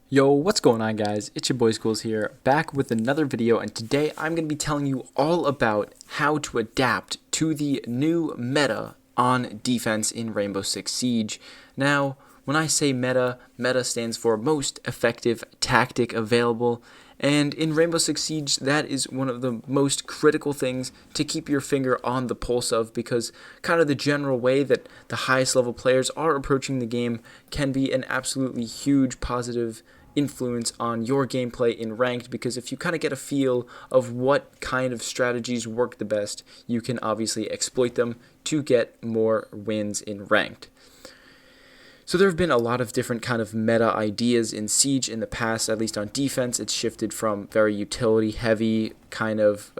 Yo, what's going on, guys? It's your boy Schools here, back with another video, and today I'm going to be telling you all about how to adapt to the new meta on defense in Rainbow Six Siege. Now, when I say meta, meta stands for most effective tactic available, and in Rainbow Six Siege, that is one of the most critical things to keep your finger on the pulse of, because kind of the general way that the highest level players are approaching the game can be an absolutely huge positive influence on your gameplay in ranked, because if you kind of get a feel of what kind of strategies work the best, you can obviously exploit them to get more wins in ranked. So there have been a lot of different kind of meta ideas in Siege in the past. At least on defense, it's shifted from very utility heavy kind of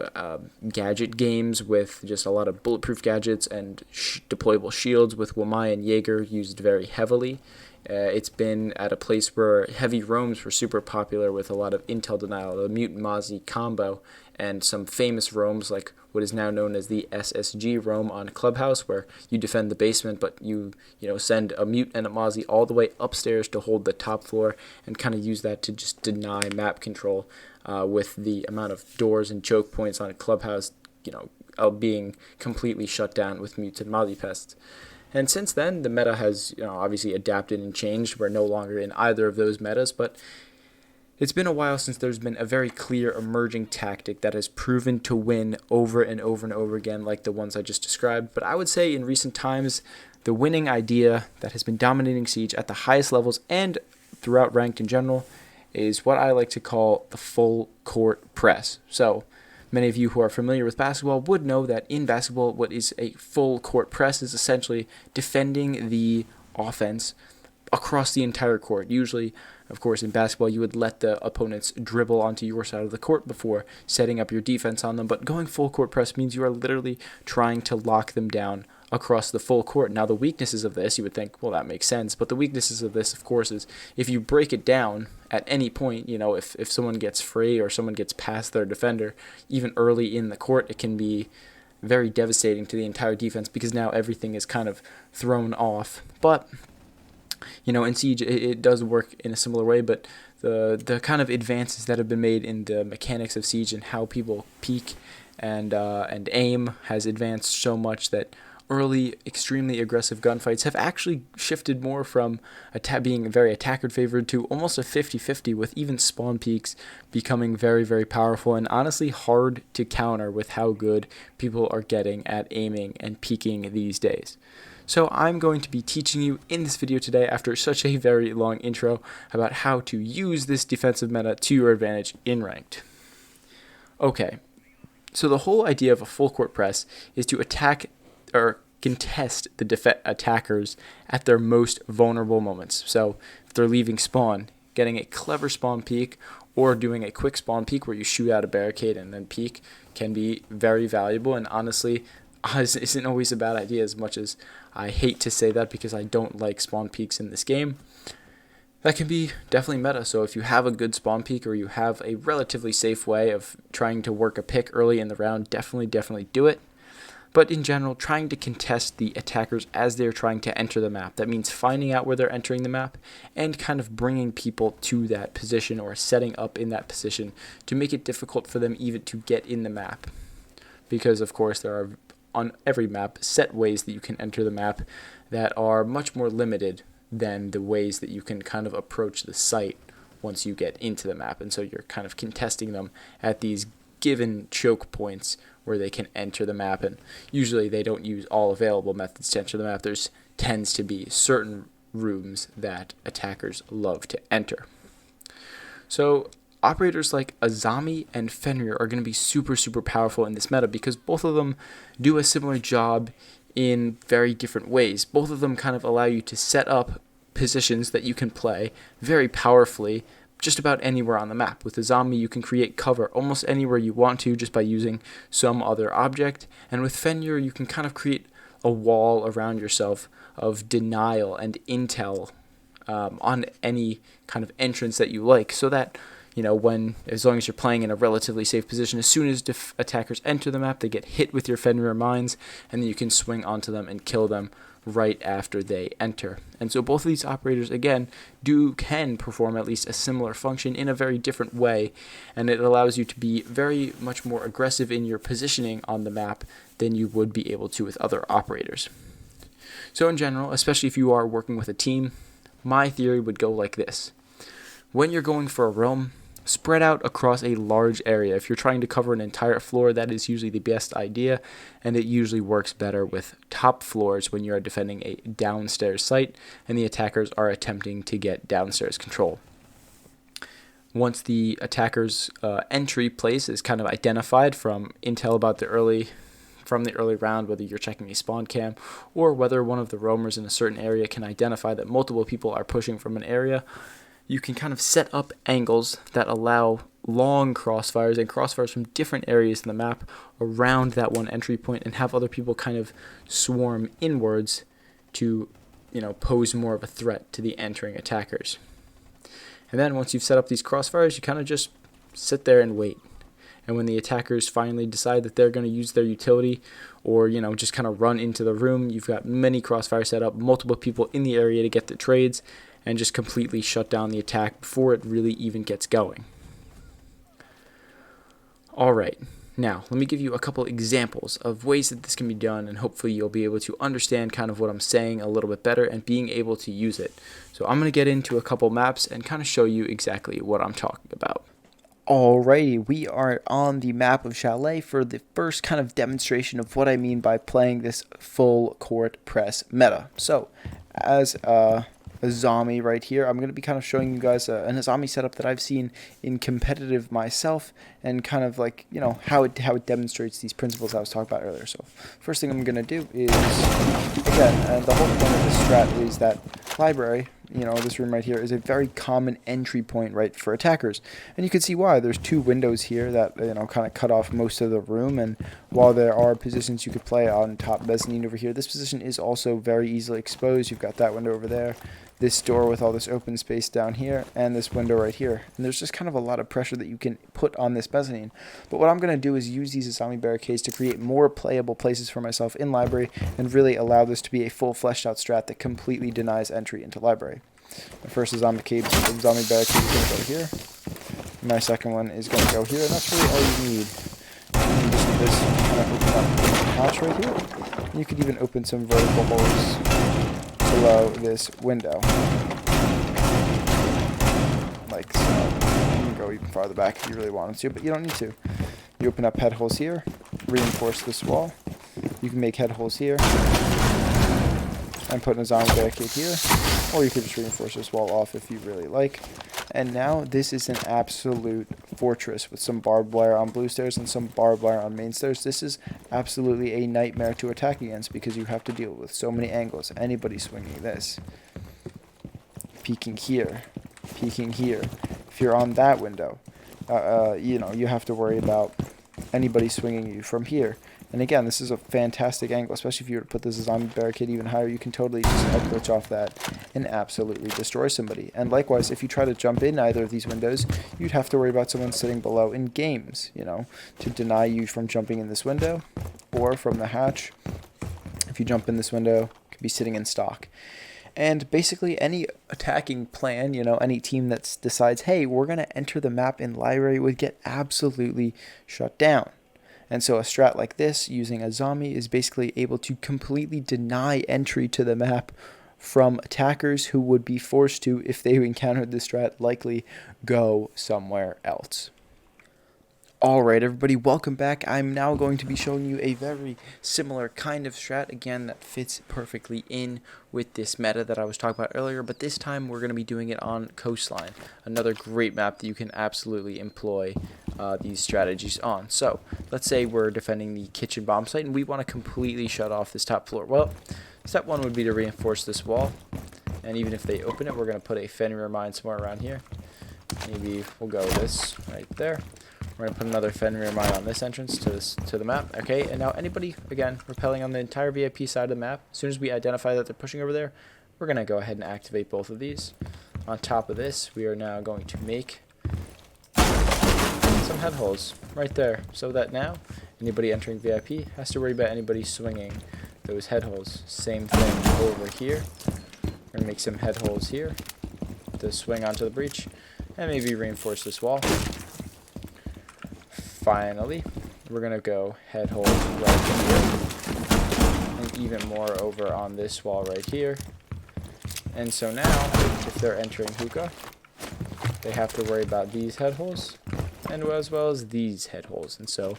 gadget games with just a lot of bulletproof gadgets and deployable shields, with Wamai and Jaeger used very heavily. It's been at a place where heavy roams were super popular, with a lot of intel denial, the Mutant Mozzie combo, and some famous roams like what is now known as the SSG roam on Clubhouse, where you defend the basement, but you send a Mute and a Mozzie all the way upstairs to hold the top floor, and kind of use that to just deny map control, with the amount of doors and choke points on Clubhouse, being completely shut down with Mutes and Mozzie pests. And since then, the meta has obviously adapted and changed. We're no longer in either of those metas, but it's been a while since there's been a very clear emerging tactic that has proven to win over and over and over again, like the ones I just described. But I would say in recent times, the winning idea that has been dominating Siege at the highest levels and throughout ranked in general is what I like to call the full court press. So many of you who are familiar with basketball would know that in basketball, what is a full court press is essentially defending the offense across the entire court. Usually, of course, in basketball, you would let the opponents dribble onto your side of the court before setting up your defense on them. But going full court press means you are literally trying to lock them down across the full court. Now, the weaknesses of this, you would think, well, that makes sense. But the weaknesses of this, of course, is if you break it down at any point, if someone gets free or someone gets past their defender, even early in the court, it can be very devastating to the entire defense, because now everything is kind of thrown off. But in Siege, it does work in a similar way, but the kind of advances that have been made in the mechanics of Siege and how people peek and aim has advanced so much that early, extremely aggressive gunfights have actually shifted more from being very attacker favored to almost a 50-50, with even spawn peaks becoming very, very powerful and honestly hard to counter with how good people are getting at aiming and peeking these days. So I'm going to be teaching you in this video today, after such a very long intro, about how to use this defensive meta to your advantage in ranked. Okay, so the whole idea of a full court press is to attack or contest the attackers at their most vulnerable moments. So if they're leaving spawn, getting a clever spawn peek or doing a quick spawn peek where you shoot out a barricade and then peek can be very valuable, and honestly isn't always a bad idea, as much as I hate to say that because I don't like spawn peeks in this game. That can be definitely meta. So if you have a good spawn peek, or you have a relatively safe way of trying to work a pick early in the round, definitely do it. But in general, trying to contest the attackers as they're trying to enter the map. That means finding out where they're entering the map and kind of bringing people to that position, or setting up in that position to make it difficult for them even to get in the map. Because of course there are, on every map, set ways that you can enter the map that are much more limited than the ways that you can kind of approach the site once you get into the map. And so you're kind of contesting them at these given choke points where they can enter the map, and usually they don't use all available methods to enter the map. There's tends to be certain rooms that attackers love to enter. So operators like Azami and Fenrir are going to be super powerful in this meta, because both of them do a similar job in very different ways. Both of them kind of allow you to set up positions that you can play very powerfully just about anywhere on the map. With Azami, you can create cover almost anywhere you want to just by using some other object, and with Fenrir, you can kind of create a wall around yourself of denial and intel on any kind of entrance that you like, so that as long as you're playing in a relatively safe position, as soon as attackers enter the map, they get hit with your Fenrir mines, and then you can swing onto them and kill them right after they enter. And so both of these operators, again, can perform at least a similar function in a very different way, and it allows you to be very much more aggressive in your positioning on the map than you would be able to with other operators. So in general, especially if you are working with a team, my theory would go like this. When you're going for a roam, spread out across a large area. If you're trying to cover an entire floor, that is usually the best idea, and it usually works better with top floors when you are defending a downstairs site and the attackers are attempting to get downstairs control. Once the attacker's entry place is kind of identified from intel about the early round, whether you're checking a spawn cam or whether one of the roamers in a certain area can identify that multiple people are pushing from an area, you can kind of set up angles that allow long crossfires and crossfires from different areas in the map around that one entry point and have other people kind of swarm inwards to, pose more of a threat to the entering attackers. And then once you've set up these crossfires, you kind of just sit there and wait. And when the attackers finally decide that they're going to use their utility or, just kind of run into the room, you've got many crossfires set up, multiple people in the area to get the trades, and just completely shut down the attack before it really even gets going. Alright, now let me give you a couple examples of ways that this can be done, and hopefully you'll be able to understand kind of what I'm saying a little bit better and being able to use it. So I'm going to get into a couple maps and kind of show you exactly what I'm talking about. Alrighty, we are on the map of Chalet for the first kind of demonstration of what I mean by playing this full court press meta. So, as a zombie right here, I'm going to be kind of showing you guys a zombie setup that I've seen in competitive myself, and kind of like, how it demonstrates these principles I was talking about earlier. So first thing I'm going to do is, again, the whole point of this strat is that library, this room right here, is a very common entry point, right, for attackers. And you can see why. There's two windows here that, kind of cut off most of the room, and while there are positions you could play on top mezzanine over here, this position is also very easily exposed. You've got that window over there, this door with all this open space down here, and this window right here. And there's just kind of a lot of pressure that you can put on this mezzanine. But what I'm going to do is use these zombie barricades to create more playable places for myself in library and really allow this to be a full fleshed out strat that completely denies entry into library. My first zombie barricade is going to go here. My second one is going to go here, and that's really all you need. You just need this kind of open up the hatch right here. And you could even open some vertical holes below this window, like so. You can go even farther back if you really wanted to, but you don't need to. You open up head holes here, reinforce this wall. You can make head holes here and put in a zombie barricade here, or you could just reinforce this wall off if you really like. And now this is an absolute fortress with some barbed wire on blue stairs and some barbed wire on main stairs. This is absolutely a nightmare to attack against because you have to deal with so many angles. Anybody swinging this, peeking here, peeking here. If you're on that window, you have to worry about anybody swinging you from here. And again, this is a fantastic angle, especially if you were to put this zombie barricade even higher. You can totally just head glitch off that and absolutely destroy somebody. And likewise, if you try to jump in either of these windows, you'd have to worry about someone sitting below in games, to deny you from jumping in this window or from the hatch. If you jump in this window, you could be sitting in stock. And basically any attacking plan, any team that decides, hey, we're going to enter the map in library would get absolutely shut down. And so a strat like this, using a zombie, is basically able to completely deny entry to the map from attackers who would be forced to, if they encountered this strat, likely go somewhere else. Alright everybody, welcome back. I'm now going to be showing you a very similar kind of strat, again, that fits perfectly in with this meta that I was talking about earlier, but this time we're going to be doing it on Coastline, another great map that you can absolutely employ these strategies on. So, let's say we're defending the kitchen bomb site and we want to completely shut off this top floor. Well, step one would be to reinforce this wall, and even if they open it, we're going to put a Fenrir mine somewhere around here. Maybe we'll go this right there. We're going to put another Fenrir mine on this entrance to the map. Okay, and now anybody, again, repelling on the entire VIP side of the map, as soon as we identify that they're pushing over there, we're going to go ahead and activate both of these. On top of this, we are now going to make some head holes right there, so that now anybody entering VIP has to worry about anybody swinging those head holes. Same thing over here. We're going to make some head holes here to swing onto the breach, and maybe reinforce this wall. Finally, we're going to go head holes right here, and even more over on this wall right here. And so now, if they're entering hookah, they have to worry about these head holes, and as well as these head holes. And so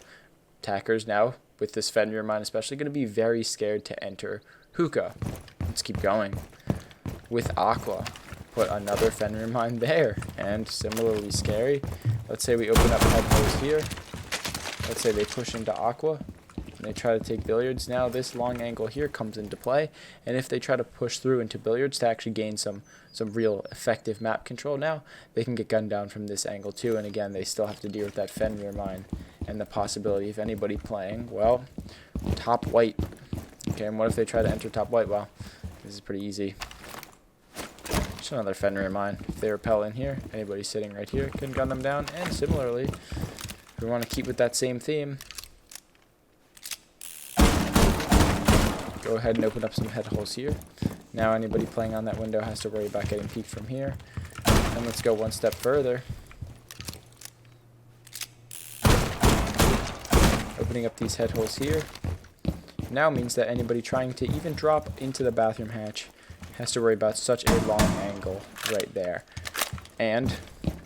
attackers now, with this Fenrir mine especially, going to be very scared to enter hookah. Let's keep going. With Aqua, put another Fenrir mine there, and similarly scary. Let's say we open up head holes here. Let's say they push into Aqua, and they try to take billiards. Now this long angle here comes into play, and if they try to push through into billiards to actually gain some real effective map control, now they can get gunned down from this angle too. And again, they still have to deal with that Fenrir mine and the possibility of anybody playing, well, top white. Okay, and what if they try to enter top white? Well, this is pretty easy. Just another Fenrir mine. If they repel in here, anybody sitting right here can gun them down. And similarly, if we want to keep with that same theme, go ahead and open up some head holes here. Now anybody playing on that window has to worry about getting peeked from here. And let's go one step further. Opening up these head holes here now means that anybody trying to even drop into the bathroom hatch has to worry about such a long angle right there. And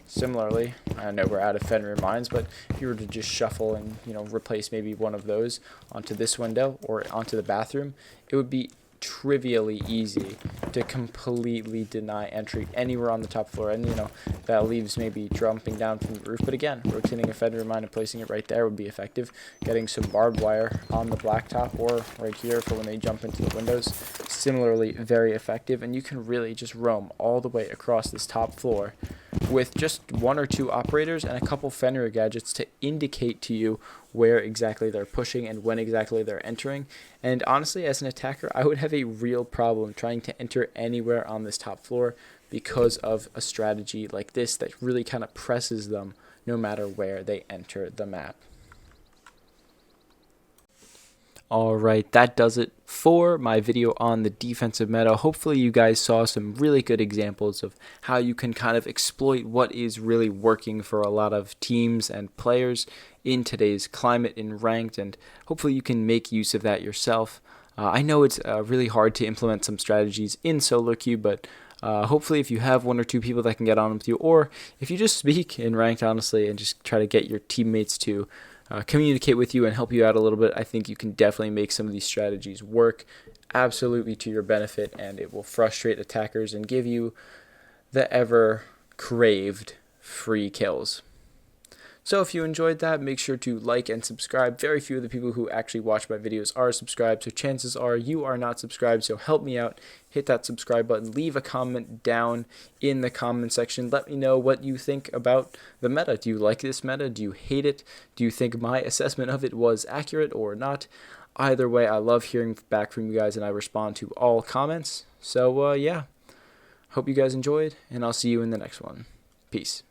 similarly, I know we're out of Fenrir mines, but if you were to just shuffle and, replace maybe one of those onto this window or onto the bathroom, it would be trivially easy to completely deny entry anywhere on the top floor. And that leaves maybe jumping down from the roof, but again, rotating a Fenrir mine and placing it right there would be effective. Getting some barbed wire on the blacktop or right here for when they jump into the windows, similarly very effective. And you can really just roam all the way across this top floor with just one or two operators and a couple Fenrir gadgets to indicate to you where exactly they're pushing and when exactly they're entering. And honestly, as an attacker, I would have a real problem trying to enter anywhere on this top floor because of a strategy like this that really kind of presses them no matter where they enter the map. Alright, that does it for my video on the defensive meta. Hopefully you guys saw some really good examples of how you can kind of exploit what is really working for a lot of teams and players in today's climate in ranked, and hopefully you can make use of that yourself. I know it's really hard to implement some strategies in solo queue, but hopefully if you have one or two people that can get on with you, or if you just speak in ranked honestly and just try to get your teammates to communicate with you and help you out a little bit, I think you can definitely make some of these strategies work absolutely to your benefit, and it will frustrate attackers and give you the ever craved free kills. So if you enjoyed that, make sure to like and subscribe. Very few of the people who actually watch my videos are subscribed, so chances are you are not subscribed, so help me out. Hit that subscribe button. Leave a comment down in the comment section. Let me know what you think about the meta. Do you like this meta? Do you hate it? Do you think my assessment of it was accurate or not? Either way, I love hearing back from you guys, and I respond to all comments. So, yeah. Hope you guys enjoyed, and I'll see you in the next one. Peace.